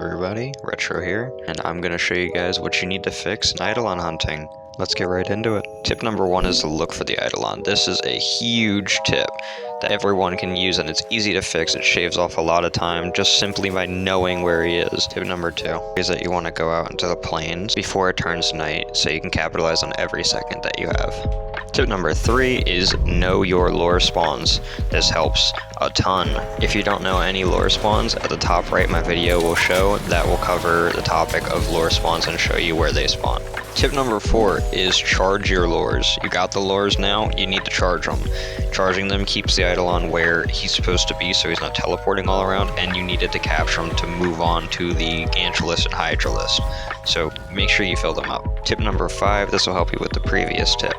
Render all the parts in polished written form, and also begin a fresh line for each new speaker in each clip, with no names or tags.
everybody, Retro here, and I'm going to show you guys what you need to fix in eidolon hunting. Let's get right into it. Tip number 1 is to look for the eidolon. This is a huge tip that everyone can use, and it's easy to fix. It shaves off a lot of time just simply by knowing where he is. Tip number 2 is that you want to go out into the plains before it turns night so you can capitalize on every second that you have. Tip number 3 is know your lure spawns. This helps a ton. If you don't know any lure spawns, at the top right my video will show that will cover the topic of lure spawns and show you where they spawn. Tip number 4 is charge your lures. You got the lures now, you need to charge them. Charging them keeps the eidolon where he's supposed to be so he's not teleporting all around, and you needed to capture him to move on to the Gantrolist and Hydralist. So make sure you fill them up. Tip number 5, this will help you with the previous tip.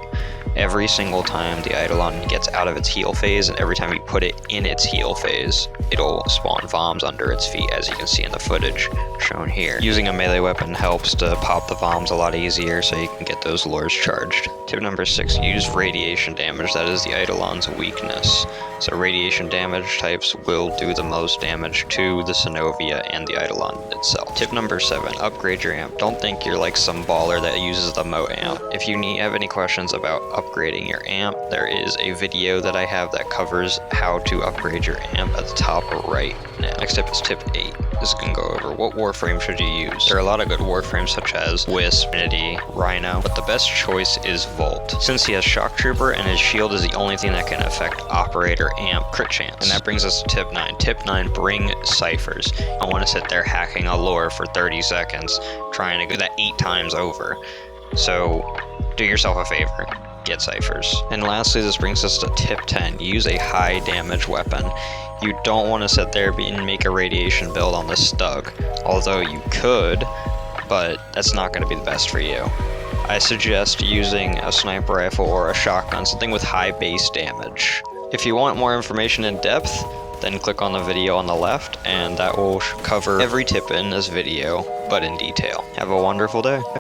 Every single time the eidolon gets out of its heal phase, and every time you put it in its heal phase, it'll spawn voms under its feet, as you can see in the footage shown here. Using a melee weapon helps to pop the voms a lot easier so you can get those lures charged. Tip number 6, use radiation damage. That is the eidolon's weakness. So radiation damage types will do the most damage to the Synovia and the eidolon itself. Tip number 7, upgrade your amp. Don't think you're like some baller that uses the Mo amp. If you have any questions about upgrading your amp, there is a video that I have that covers how to upgrade your amp at the top right now. Next tip is tip 8. This is going to go over what warframe should you use. There are a lot of good warframes such as Wisp, Trinity, Rhino, but the best choice is Volt. Since he has Shock Trooper and his shield is the only thing that can affect Operator Amp crit chance. And that brings us to tip 9. Tip 9, bring ciphers. I don't want to sit there hacking a lure for 30 seconds trying to go that 8 times over. So do yourself a favor. Get ciphers. And lastly, this brings us to tip 10. Use a high damage weapon. You don't want to sit there and make a radiation build on the Stug, although you could, but that's not going to be the best for you. I suggest using a sniper rifle or a shotgun, something with high base damage. If you want more information in depth, then click on the video on the left, and that will cover every tip in this video, but in detail. Have a wonderful day.